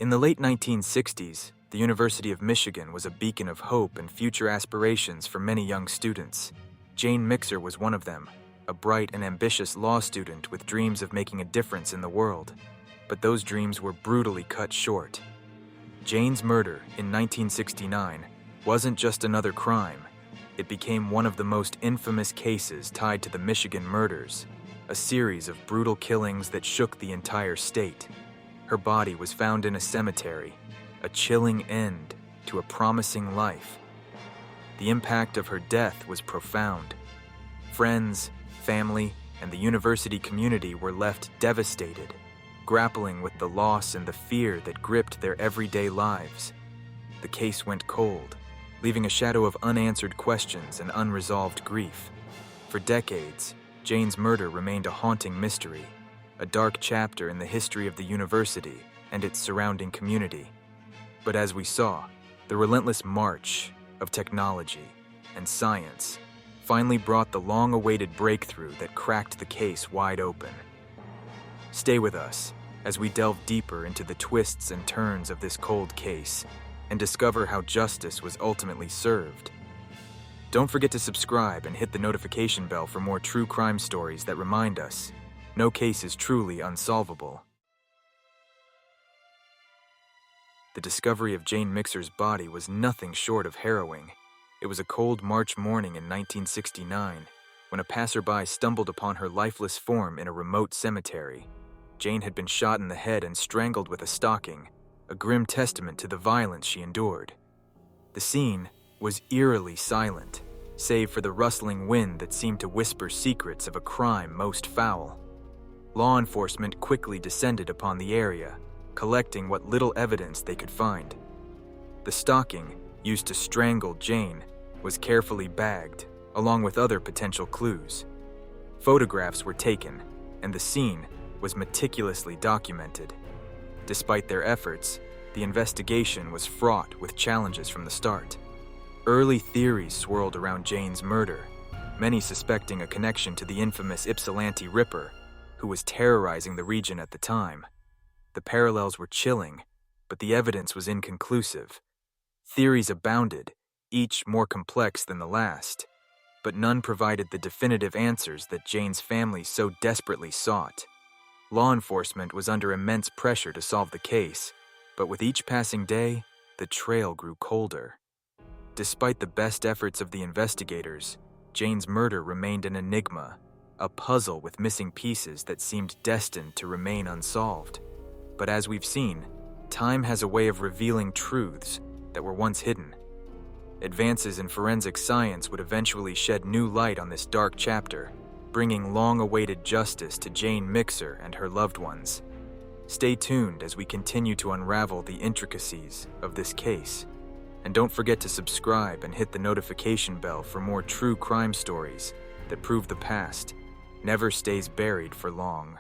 In the late 1960s, the University of Michigan was a beacon of hope and future aspirations for many young students. Jane Mixer was one of them, a bright and ambitious law student with dreams of making a difference in the world. But those dreams were brutally cut short. Jane's murder in 1969 wasn't just another crime. It became one of the most infamous cases tied to the Michigan murders, a series of brutal killings that shook the entire state. Her body was found in a cemetery, a chilling end to a promising life. The impact of her death was profound. Friends, family, and the university community were left devastated, grappling with the loss and the fear that gripped their everyday lives. The case went cold, leaving a shadow of unanswered questions and unresolved grief. For decades, Jane's murder remained a haunting mystery, a dark chapter in the history of the university and its surrounding community. But as we saw, the relentless march of technology and science finally brought the long-awaited breakthrough that cracked the case wide open. Stay with us as we delve deeper into the twists and turns of this cold case and discover how justice was ultimately served. Don't forget to subscribe and hit the notification bell for more true crime stories that remind us no case is truly unsolvable. The discovery of Jane Mixer's body was nothing short of harrowing. It was a cold March morning in 1969 when a passerby stumbled upon her lifeless form in a remote cemetery. Jane had been shot in the head and strangled with a stocking, a grim testament to the violence she endured. The scene was eerily silent, save for the rustling wind that seemed to whisper secrets of a crime most foul. Law enforcement quickly descended upon the area, collecting what little evidence they could find. The stocking, used to strangle Jane, was carefully bagged, along with other potential clues. Photographs were taken, and the scene was meticulously documented. Despite their efforts, the investigation was fraught with challenges from the start. Early theories swirled around Jane's murder, many suspecting a connection to the infamous Ypsilanti Ripper, who was terrorizing the region at the time. The parallels were chilling, but the evidence was inconclusive. Theories abounded, each more complex than the last, but none provided the definitive answers that Jane's family so desperately sought. Law enforcement was under immense pressure to solve the case, but with each passing day, the trail grew colder. Despite the best efforts of the investigators, Jane's murder remained an enigma, a puzzle with missing pieces that seemed destined to remain unsolved. But as we've seen, time has a way of revealing truths that were once hidden. Advances in forensic science would eventually shed new light on this dark chapter, bringing long-awaited justice to Jane Mixer and her loved ones. Stay tuned as we continue to unravel the intricacies of this case. And don't forget to subscribe and hit the notification bell for more true crime stories that prove the past never stays buried for long.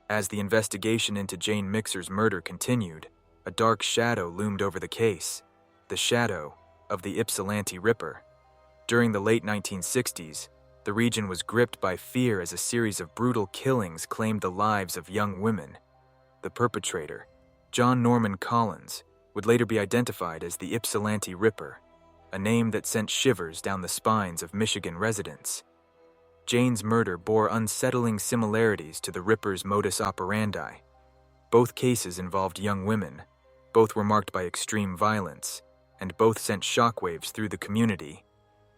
As the investigation into Jane Mixer's murder continued, a dark shadow loomed over the case, the shadow of the Ypsilanti Ripper. During the late 1960s, the region was gripped by fear as a series of brutal killings claimed the lives of young women. The perpetrator, John Norman Collins, would later be identified as the Ypsilanti Ripper, a name that sent shivers down the spines of Michigan residents. Jane's murder bore unsettling similarities to the Ripper's modus operandi. Both cases involved young women, both were marked by extreme violence, and both sent shockwaves through the community.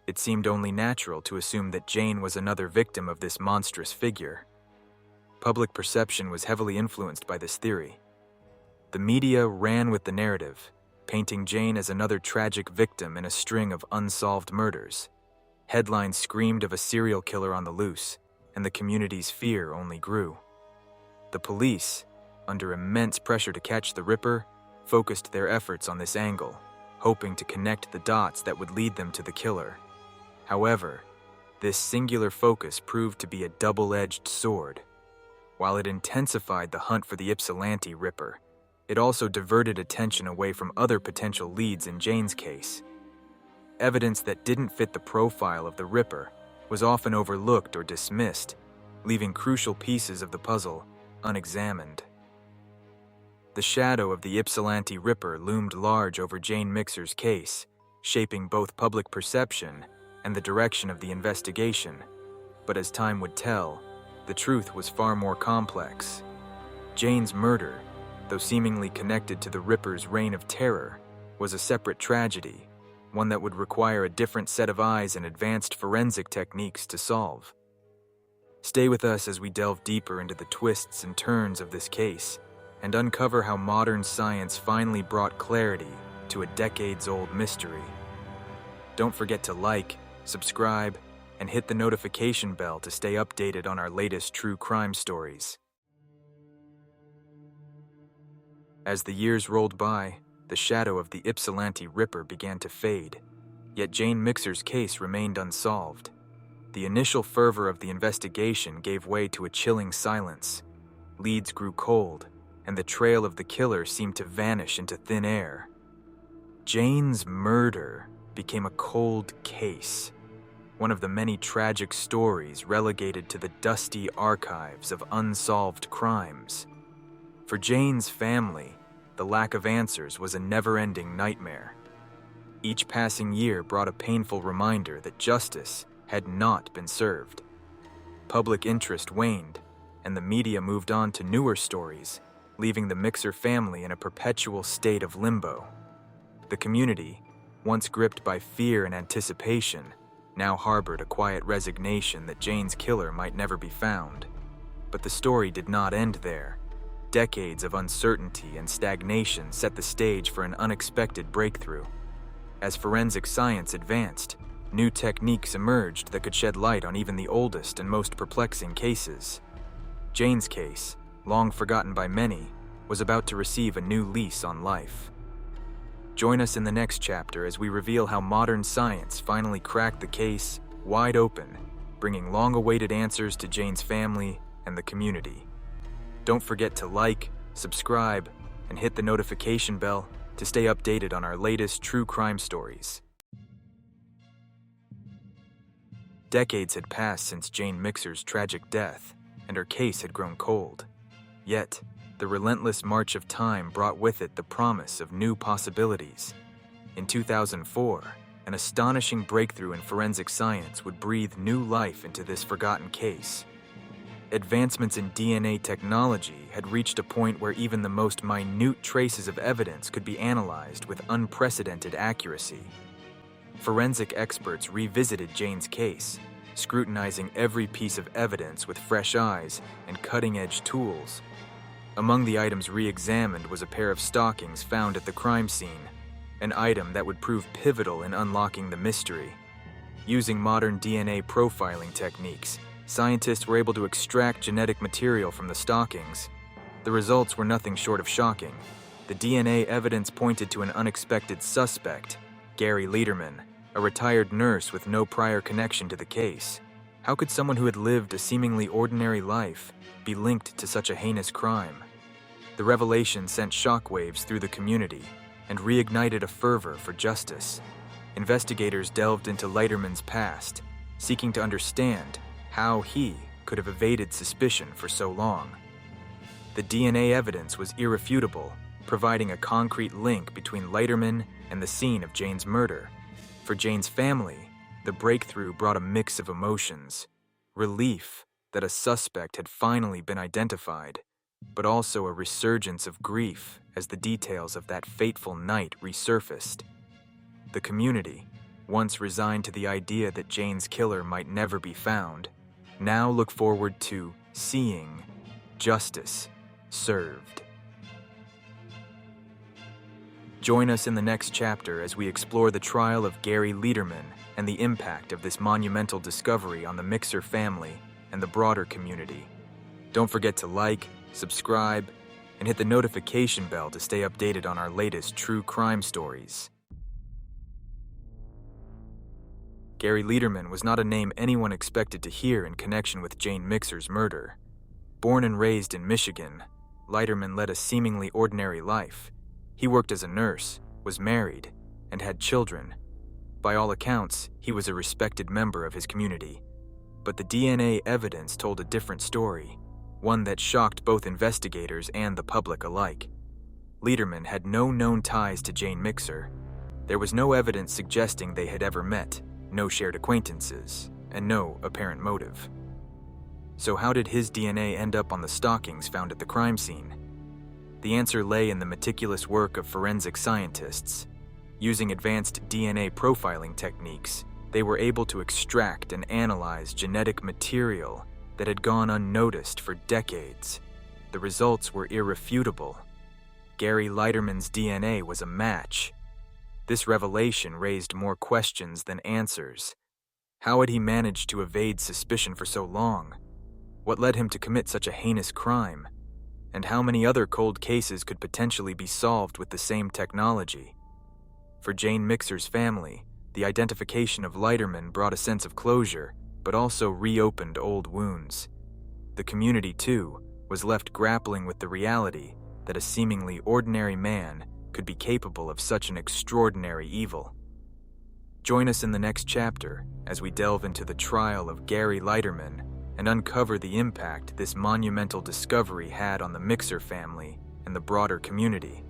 It seemed only natural to assume that Jane was another victim of this monstrous figure. Public perception was heavily influenced by this theory. The media ran with the narrative, painting Jane as another tragic victim in a string of unsolved murders. Headlines screamed of a serial killer on the loose, and the community's fear only grew. The police, under immense pressure to catch the Ripper, focused their efforts on this angle, hoping to connect the dots that would lead them to the killer. However, this singular focus proved to be a double-edged sword. While it intensified the hunt for the Ypsilanti Ripper, it also diverted attention away from other potential leads in Jane's case. Evidence that didn't fit the profile of the Ripper was often overlooked or dismissed, leaving crucial pieces of the puzzle unexamined. The shadow of the Ypsilanti Ripper loomed large over Jane Mixer's case, shaping both public perception and the direction of the investigation. But as time would tell, the truth was far more complex. Jane's murder, though seemingly connected to the Ripper's reign of terror, was a separate tragedy, one that would require a different set of eyes and advanced forensic techniques to solve. Stay with us as we delve deeper into the twists and turns of this case and uncover how modern science finally brought clarity to a decades-old mystery. Don't forget to like, subscribe, and hit the notification bell to stay updated on our latest true crime stories. As the years rolled by, the shadow of the Ypsilanti Ripper began to fade, yet Jane Mixer's case remained unsolved. The initial fervor of the investigation gave way to a chilling silence. Leads grew cold, and the trail of the killer seemed to vanish into thin air. Jane's murder became a cold case, one of the many tragic stories relegated to the dusty archives of unsolved crimes. For Jane's family, the lack of answers was a never-ending nightmare. Each passing year brought a painful reminder that justice had not been served. Public interest waned, and the media moved on to newer stories, leaving the Mixer family in a perpetual state of limbo. The community, once gripped by fear and anticipation, now harbored a quiet resignation that Jane's killer might never be found. But the story did not end there. Decades of uncertainty and stagnation set the stage for an unexpected breakthrough. As forensic science advanced, new techniques emerged that could shed light on even the oldest and most perplexing cases. Jane's case, long forgotten by many, was about to receive a new lease on life. Join us in the next chapter as we reveal how modern science finally cracked the case wide open, bringing long-awaited answers to Jane's family and the community. Don't forget to like, subscribe, and hit the notification bell to stay updated on our latest true crime stories. Decades had passed since Jane Mixer's tragic death, and her case had grown cold. Yet, the relentless march of time brought with it the promise of new possibilities. In 2004, an astonishing breakthrough in forensic science would breathe new life into this forgotten case. Advancements in DNA technology had reached a point where even the most minute traces of evidence could be analyzed with unprecedented accuracy. Forensic experts revisited Jane's case, scrutinizing every piece of evidence with fresh eyes and cutting-edge tools. Among the items re-examined was a pair of stockings found at the crime scene, an item that would prove pivotal in unlocking the mystery. Using modern DNA profiling techniques, scientists were able to extract genetic material from the stockings. The results were nothing short of shocking. The DNA evidence pointed to an unexpected suspect, Gary Leiterman, a retired nurse with no prior connection to the case. How could someone who had lived a seemingly ordinary life be linked to such a heinous crime? The revelation sent shockwaves through the community and reignited a fervor for justice. Investigators delved into Leiterman's past, seeking to understand how he could have evaded suspicion for so long. The DNA evidence was irrefutable, providing a concrete link between Leiterman and the scene of Jane's murder. For Jane's family, the breakthrough brought a mix of emotions: relief that a suspect had finally been identified, but also a resurgence of grief as the details of that fateful night resurfaced. The community, once resigned to the idea that Jane's killer might never be found, now look forward to seeing justice served. Join us in the next chapter as we explore the trial of Gary Leiterman and the impact of this monumental discovery on the Mixer family and the broader community. Don't forget to like, subscribe, and hit the notification bell to stay updated on our latest true crime stories. Gary Leiterman was not a name anyone expected to hear in connection with Jane Mixer's murder. Born and raised in Michigan, Leiterman led a seemingly ordinary life. He worked as a nurse, was married, and had children. By all accounts, he was a respected member of his community. But the DNA evidence told a different story, one that shocked both investigators and the public alike. Leiterman had no known ties to Jane Mixer. There was no evidence suggesting they had ever met, no shared acquaintances, and no apparent motive. So how did his DNA end up on the stockings found at the crime scene? The answer lay in the meticulous work of forensic scientists. Using advanced DNA profiling techniques, they were able to extract and analyze genetic material that had gone unnoticed for decades. The results were irrefutable. Gary Leiterman's DNA was a match. This revelation raised more questions than answers. How had he managed to evade suspicion for so long? What led him to commit such a heinous crime? And how many other cold cases could potentially be solved with the same technology? For Jane Mixer's family, the identification of Leiterman brought a sense of closure, but also reopened old wounds. The community, too, was left grappling with the reality that a seemingly ordinary man could be capable of such an extraordinary evil. Join us in the next chapter as we delve into the trial of Gary Leiterman and uncover the impact this monumental discovery had on the Mixer family and the broader community.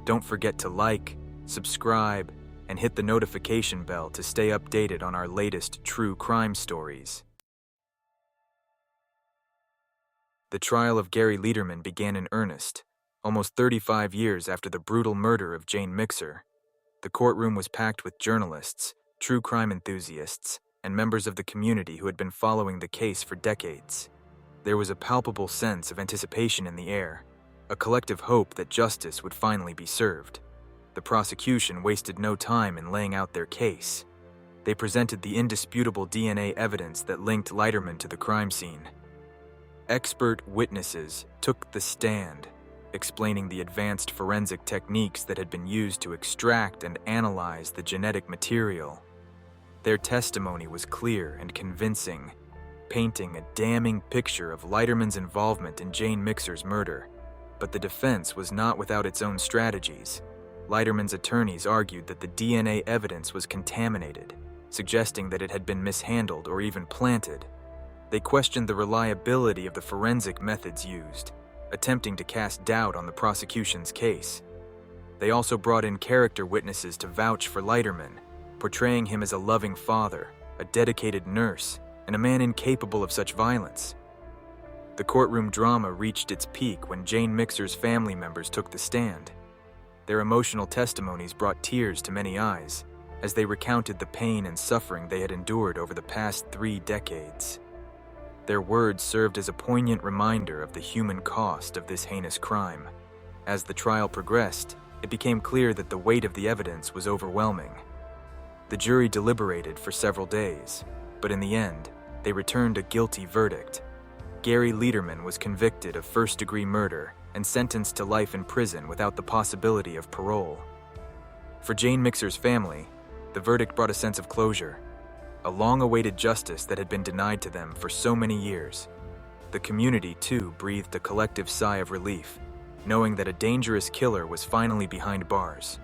Don't forget to like, subscribe, and hit the notification bell to stay updated on our latest true crime stories. The trial of Gary Leiterman began in earnest, almost 35 years after the brutal murder of Jane Mixer. The courtroom was packed with journalists, true crime enthusiasts, and members of the community who had been following the case for decades. There was a palpable sense of anticipation in the air, a collective hope that justice would finally be served. The prosecution wasted no time in laying out their case. They presented the indisputable DNA evidence that linked Leiterman to the crime scene. Expert witnesses took the stand, explaining the advanced forensic techniques that had been used to extract and analyze the genetic material. Their testimony was clear and convincing, painting a damning picture of Leiterman's involvement in Jane Mixer's murder. But the defense was not without its own strategies. Leiterman's attorneys argued that the DNA evidence was contaminated, suggesting that it had been mishandled or even planted. They questioned the reliability of the forensic methods used, attempting to cast doubt on the prosecution's case. They also brought in character witnesses to vouch for Leiterman, portraying him as a loving father, a dedicated nurse, and a man incapable of such violence. The courtroom drama reached its peak when Jane Mixer's family members took the stand. Their emotional testimonies brought tears to many eyes as they recounted the pain and suffering they had endured over the past 3 decades. Their words served as a poignant reminder of the human cost of this heinous crime. As the trial progressed, it became clear that the weight of the evidence was overwhelming. The jury deliberated for several days, but in the end, they returned a guilty verdict. Gary Leiterman was convicted of first-degree murder and sentenced to life in prison without the possibility of parole. For Jane Mixer's family, the verdict brought a sense of closure, a long-awaited justice that had been denied to them for so many years. The community, too, breathed a collective sigh of relief, knowing that a dangerous killer was finally behind bars.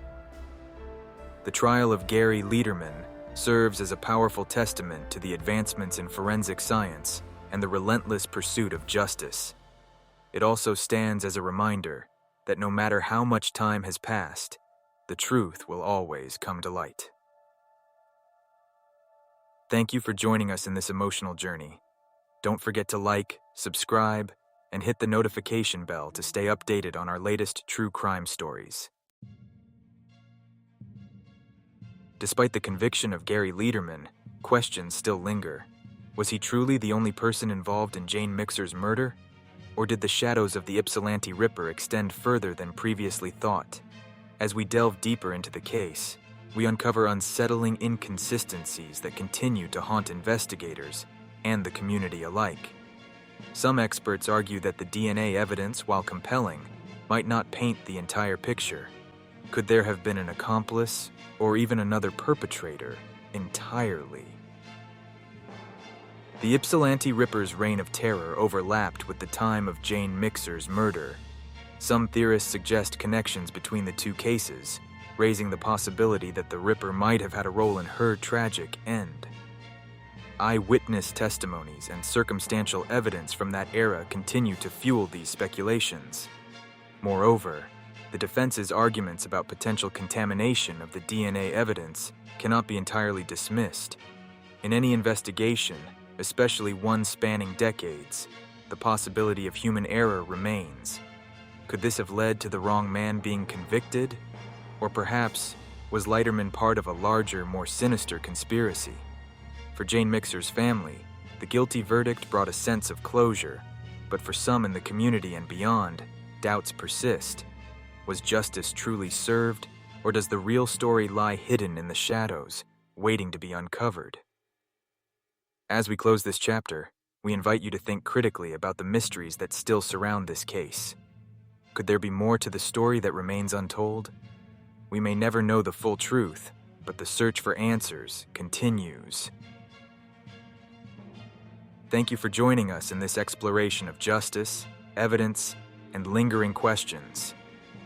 The trial of Gary Leiterman serves as a powerful testament to the advancements in forensic science and the relentless pursuit of justice. It also stands as a reminder that no matter how much time has passed, the truth will always come to light. Thank you for joining us in this emotional journey. Don't forget to like, subscribe, and hit the notification bell to stay updated on our latest true crime stories. Despite the conviction of Gary Leiterman, questions still linger. Was he truly the only person involved in Jane Mixer's murder? Or did the shadows of the Ypsilanti Ripper extend further than previously thought? As we delve deeper into the case, we uncover unsettling inconsistencies that continue to haunt investigators and the community alike. Some experts argue that the DNA evidence, while compelling, might not paint the entire picture. Could there have been an accomplice or even another perpetrator entirely? The Ypsilanti Ripper's reign of terror overlapped with the time of Jane Mixer's murder. Some theorists suggest connections between the two cases, raising the possibility that the Ripper might have had a role in her tragic end. Eyewitness testimonies and circumstantial evidence from that era continue to fuel these speculations. Moreover, The defense's arguments about potential contamination of the DNA evidence cannot be entirely dismissed. In any investigation, especially one spanning decades, the possibility of human error remains. Could this have led to the wrong man being convicted? Or perhaps, was Leiterman part of a larger, more sinister conspiracy? For Jane Mixer's family, the guilty verdict brought a sense of closure, but for some in the community and beyond, doubts persist. Was justice truly served, or does the real story lie hidden in the shadows, waiting to be uncovered? As we close this chapter, we invite you to think critically about the mysteries that still surround this case. Could there be more to the story that remains untold? We may never know the full truth, but the search for answers continues. Thank you for joining us in this exploration of justice, evidence, and lingering questions.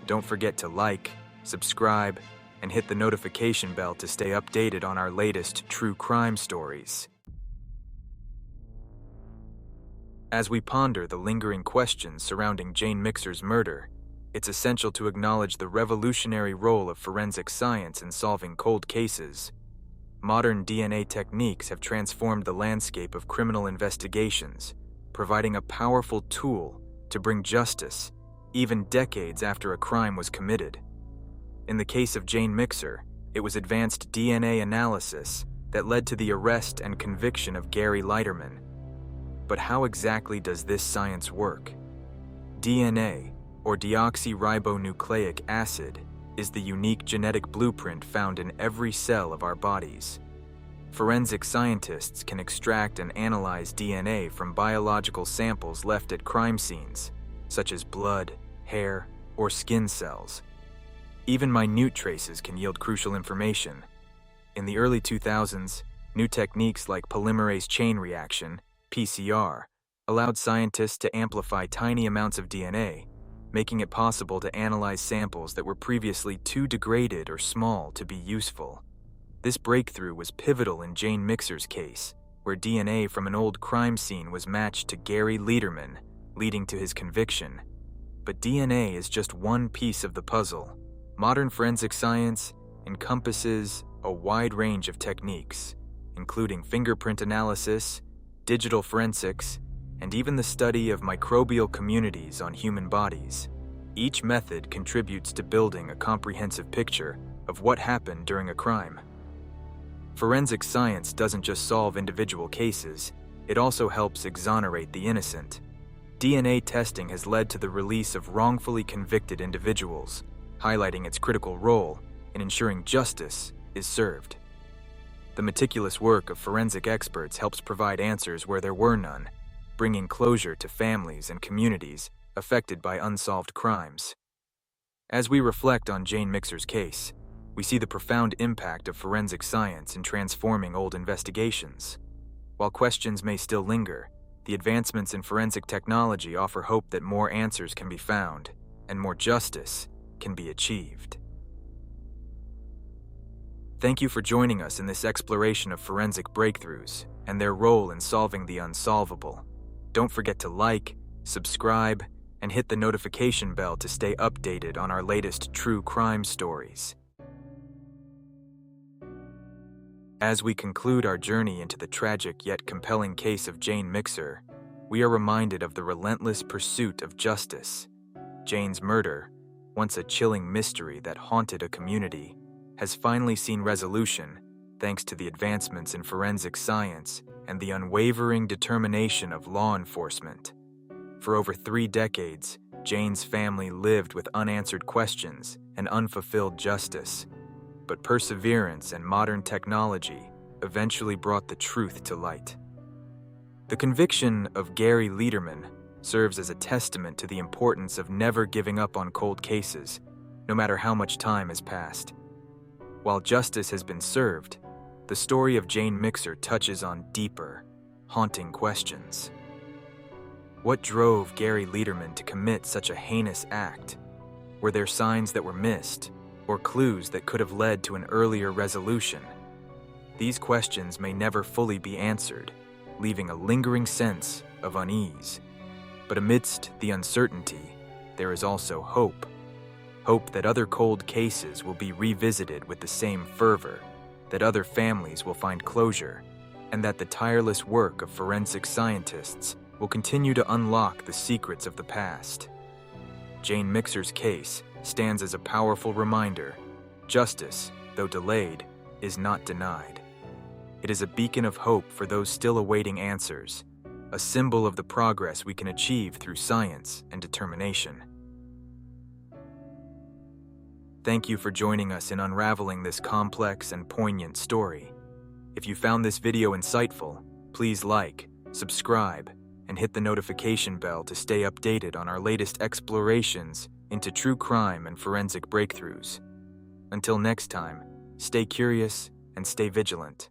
Don't forget to like, subscribe, and hit the notification bell to stay updated on our latest true crime stories. As we ponder the lingering questions surrounding Jane Mixer's murder, it's essential to acknowledge the revolutionary role of forensic science in solving cold cases. Modern DNA techniques have transformed the landscape of criminal investigations, providing a powerful tool to bring justice, even decades after a crime was committed. In the case of Jane Mixer, it was advanced DNA analysis that led to the arrest and conviction of Gary Leiterman. But how exactly does this science work? DNA, or deoxyribonucleic acid, is the unique genetic blueprint found in every cell of our bodies. Forensic scientists can extract and analyze DNA from biological samples left at crime scenes, such as blood, hair, or skin cells. Even minute traces can yield crucial information. In the early 2000s, new techniques like polymerase chain reaction, PCR, allowed scientists to amplify tiny amounts of DNA, making it possible to analyze samples that were previously too degraded or small to be useful. This breakthrough was pivotal in Jane Mixer's case, where DNA from an old crime scene was matched to Gary Leiterman, leading to his conviction. But DNA is just one piece of the puzzle. Modern forensic science encompasses a wide range of techniques, including fingerprint analysis, digital forensics, and even the study of microbial communities on human bodies. Each method contributes to building a comprehensive picture of what happened during a crime. Forensic science doesn't just solve individual cases, it also helps exonerate the innocent. DNA testing has led to the release of wrongfully convicted individuals, highlighting its critical role in ensuring justice is served. The meticulous work of forensic experts helps provide answers where there were none, bringing closure to families and communities affected by unsolved crimes. As we reflect on Jane Mixer's case, we see the profound impact of forensic science in transforming old investigations. While questions may still linger, the advancements in forensic technology offer hope that more answers can be found and more justice can be achieved. Thank you for joining us in this exploration of forensic breakthroughs and their role in solving the unsolvable. Don't forget to like, subscribe, and hit the notification bell to stay updated on our latest true crime stories. As we conclude our journey into the tragic yet compelling case of Jane Mixer, we are reminded of the relentless pursuit of justice. Jane's murder, once a chilling mystery that haunted a community, has finally seen resolution thanks to the advancements in forensic science and the unwavering determination of law enforcement. For over 3 decades, Jane's family lived with unanswered questions and unfulfilled justice, but perseverance and modern technology eventually brought the truth to light. The conviction of Gary Leiterman serves as a testament to the importance of never giving up on cold cases, no matter how much time has passed. While justice has been served, the story of Jane Mixer touches on deeper, haunting questions. What drove Gary Leiterman to commit such a heinous act? Were there signs that were missed, or clues that could have led to an earlier resolution? These questions may never fully be answered, leaving a lingering sense of unease. But amidst the uncertainty, there is also hope. hope that other cold cases will be revisited with the same fervor, that other families will find closure, and that the tireless work of forensic scientists will continue to unlock the secrets of the past. Jane Mixer's case stands as a powerful reminder: justice, though delayed, is not denied. It is a beacon of hope for those still awaiting answers, a symbol of the progress we can achieve through science and determination. Thank you for joining us in unraveling this complex and poignant story. If you found this video insightful, please like, subscribe, and hit the notification bell to stay updated on our latest explorations into true crime and forensic breakthroughs. Until next time, stay curious and stay vigilant.